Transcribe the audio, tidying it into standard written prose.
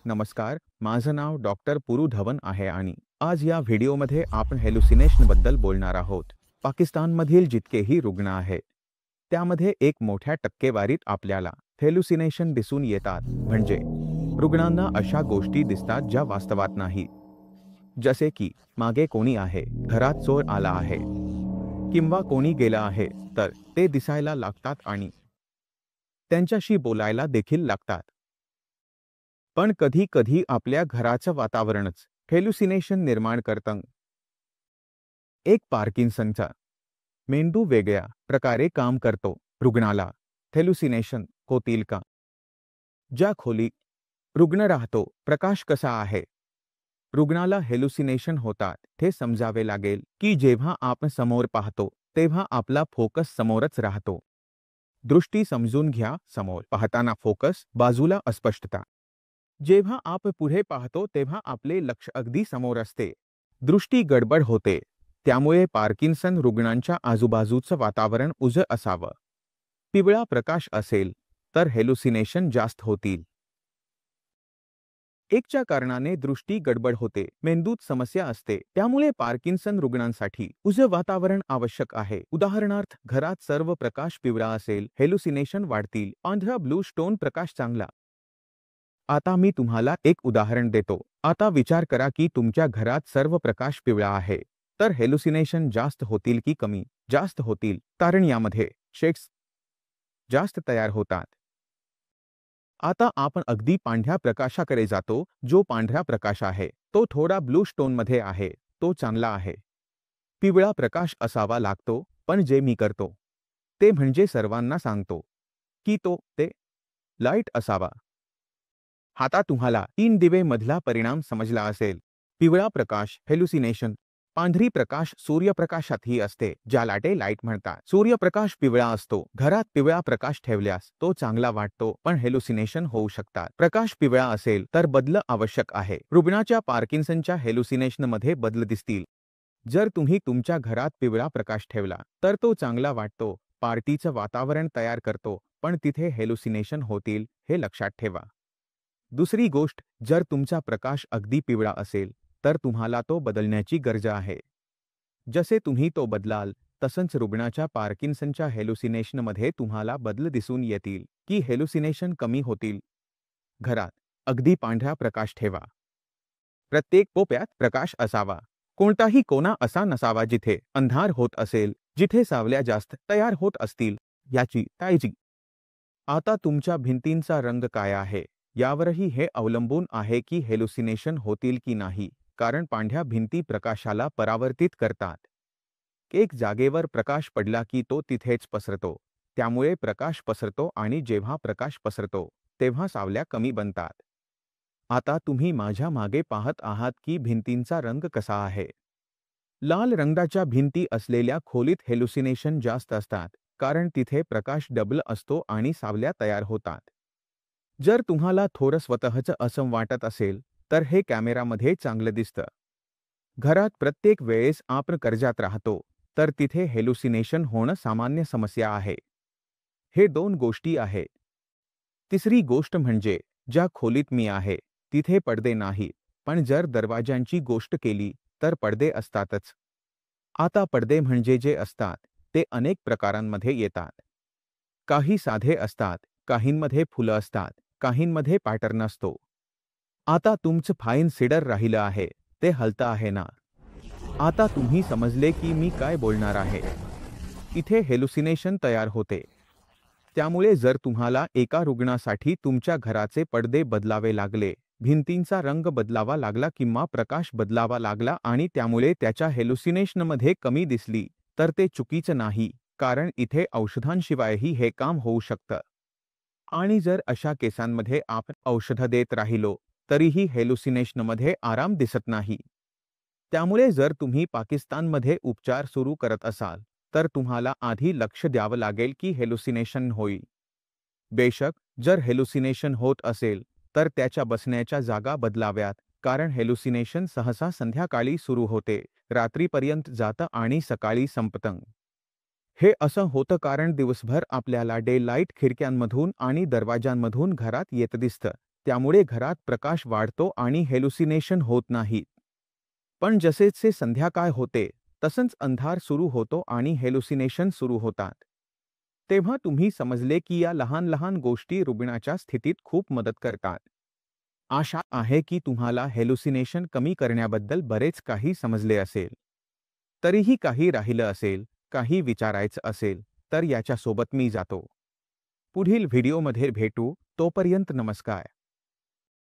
नमस्कार, माझं नाव डॉक्टर पुरू धवन आहे आणि आज या व्हिडिओमध्ये आपण हेलुसिनेशनबद्दल बोलणार आहोत. पाकिस्तानमधील जितकेही रुग्ण आहेत, त्यामध्ये एक मोठ्या टक्केवारीत आपल्याला हेलुसिनेशन दिसून येतात. म्हणजे रुग्णांना अशा गोष्टी दिसतात ज्या वास्तवात नाहीत. जसे की मागे कोणी आहे, घरात चोर आला आहे किंवा कोणी गेला आहे, तर ते दिसायला लागतात आणि त्यांच्याशी बोलायला देखील लागतात. पण कधी कधी आपल्या घराचं वातावरणच हेलुसिनेशन निर्माण करतं. एक पार्किन्सनचा मेंदू वेगळ्या प्रकारे काम करतो. रुग्णाला हेलुसिनेशन होतील का? ज्या खोलीत रुग्ण राहतो, प्रकाश कसा आहे? रुग्णाला हेलुसिनेशन होतात हे समजावे लागेल की जेव्हा आपण समोर पाहतो तेव्हा आपला फोकस समोरच राहतो. दृष्टी समजून घ्या, समोर पाहताना फोकस, बाजूला अस्पष्टता. जेव्हा आपण पुढे पाहतो तेव्हा आपले लक्ष अगदी समोर असते. दृष्टी गडबड होते. त्यामुळे पार्किन्सन रुग्णांच्या आजूबाजूचं वातावरण उजं असावं. पिवळा प्रकाश असेल तर हेलुसिनेशन जास्त होतील. एकच्या कारणाने दृष्टी गडबड होते, मेंदूत समस्या असते, त्यामुळे पार्किन्सन रुग्णांसाठी उजं वातावरण आवश्यक आहे. उदाहरणार्थ, घरात सर्व प्रकाश पिवळा असेल, हेलुसिनेशन वाढतील. पांढरा ब्लू स्टोन प्रकाश चांगला. आता मी तुम्हाला एक उदाहरण देतो. आता विचार करा की तुमच्या घरात सर्व प्रकाश पिवळा आहे, तर हेलुसिनेशन जास्त होतील की कमी? जास्त होतील, कारण यामध्ये शेड्स जास्त तयार होतात. आता आपण अगदी पांढऱ्या प्रकाशाकडे जातो. जो पांढरा प्रकाश आहे तो थोडा ब्लू स्टोनमध्ये आहे, तो चांगला आहे. पिवळा प्रकाश असावा लागतो, पण जे मी करतो ते म्हणजे सर्वांना सांगतो की ते लाईट असावा. आता तुम्हाला 3 दिवे मधला परिणाम समजला असेल. पिवळा प्रकाश हेलुसिनेशन. पांढरी प्रकाश सूर्यप्रकाशातही असते, ज्याला डे लाईट म्हणतात. सूर्यप्रकाश पिवळा असतो. घरात पिवळा प्रकाश ठेवल्यास तो चांगला वाटतो, पण हेलुसिनेशन होऊ शकतात. प्रकाश पिवळा असेल तर बदल आवश्यक आहे. रुग्णाच्या पार्किन्सनच्या हेलुसिनेशनमध्ये बदल दिसतील. जर तुम्ही तुमच्या घरात पिवळा प्रकाश ठेवला तर तो चांगला वाटतो, पार्टीचं वातावरण तयार करतो, पण तिथे हेलुसिनेशन होतील हे लक्षात ठेवा. दुसरी गोष्ट, जर तुमचा प्रकाश अगदी पिवळा असेल तर तुम्हाला तो बदलण्याची गरज आहे. जसे तुम्ही तो बदलाल तसंच रुग्णाच्या पार्किन्सनच्या हेलुसिनेशनमध्ये तुम्हाला बदल दिसून येतील की हेलुसिनेशन कमी होतील. घरात अगदी पांढरा प्रकाश ठेवा. प्रत्येक कोपऱ्यात प्रकाश असावा. कोणताही कोना असा नसावा जिथे अंधार होत असेल, जिथे सावल्या जास्त तयार होत असतील. याची काळजी. आता तुमच्या भिंतींचा रंग काय आहे यावरही हे अवलंबून आहे की हेलुसिनेशन होतील की नाही, कारण पांढऱ्या भिंती प्रकाशाला परावर्तित करतात. एक जागेवर प्रकाश पडला की तो तिथेच पसरतो, त्यामुळे प्रकाश पसरतो आणि जेव्हा प्रकाश पसरतो तेव्हा सावल्या कमी बनतात. आता तुम्ही माझ्या मागे पाहत आहात की भिंतींचा रंग कसा आहे. लाल रंगाच्या भिंती असलेल्या खोलीत हेलुसिनेशन जास्त असतात, कारण तिथे प्रकाश डबल असतो आणि सावल्या तयार होतात. जर तुम्हाला थोडं स्वतःचं असं वाटत असेल तर हे कॅमेरामध्ये चांगलं दिसतं. घरात प्रत्येक वेळेस आपण कर्जात राहतो तर तिथे हेलुसिनेशन होणं सामान्य समस्या आहे. हे 2 गोष्टी आहेत. तिसरी गोष्ट म्हणजे ज्या खोलीत मी आहे तिथे पडदे नाहीत, पण जर दरवाजांची गोष्ट केली तर पडदे असतातच. आता पडदे म्हणजे जे असतात ते अनेक प्रकारांमध्ये येतात. काही साधे असतात, काहींमध्ये फुलं असतात, काहींमध्ये पॅटर्न असतो. आता तुमचं फाईन सीडर राहिलं आहे, ते हलतं आहे ना? आता तुम्ही समजले की मी काय बोलणार आहे. इथे हेलुसिनेशन तयार होते. त्यामुळे जर तुम्हाला एका रुग्णासाठी तुमच्या घराचे पडदे बदलावे लागले, भिंतींचा रंग बदलावा लागला किंवा प्रकाश बदलावा लागला आणि त्यामुळे त्याच्या हेलुसिनेशनमध्ये कमी दिसली, तर ते चुकीचं नाही, कारण इथे औषधांशिवायही हे काम होऊ शकतं. आणि जर अशा केसांमध्ये आपण औषधं देत राहिलो तरीही हेलुसिनेशनमध्ये आराम दिसत नाही. त्यामुळे जर तुम्ही पाकिस्तानमध्ये उपचार सुरू करत असाल तर तुम्हाला आधी लक्ष द्यावं लागेल की हेलुसिनेशन होईल. बेशक जर हेलुसिनेशन होत असेल तर त्याच्या बसण्याच्या जागा बदलाव्यात, कारण हेलुसिनेशन सहसा संध्याकाळी सुरू होते, रात्रीपर्यंत जातं आणि सकाळी संपतं. हे असं होतं कारण दिवसभर आपल्याला डे लाईट खिडक्यांमधून आणि दरवाजांमधून घरात येत दिसतं, त्यामुळे घरात प्रकाश वाढतो आणि हेलुसिनेशन होत नाहीत. पण जसेच संध्याकाळ होते तसंच अंधार सुरू होतो आणि हेलुसिनेशन सुरू होतात. तेव्हा तुम्ही समजले की या लहान लहान गोष्टी रुग्णाच्या स्थितीत खूप मदत करतात. आशा आहे की तुम्हाला हेलुसिनेशन कमी करण्याबद्दल बरेच काही समजले असेल. तरीही काही राहिलं असेल, काही विचारायचं असेल, तर याच्यासोबत मी जातो. पुढील व्हिडिओमध्ये भेटू, तोपर्यंत नमस्कार.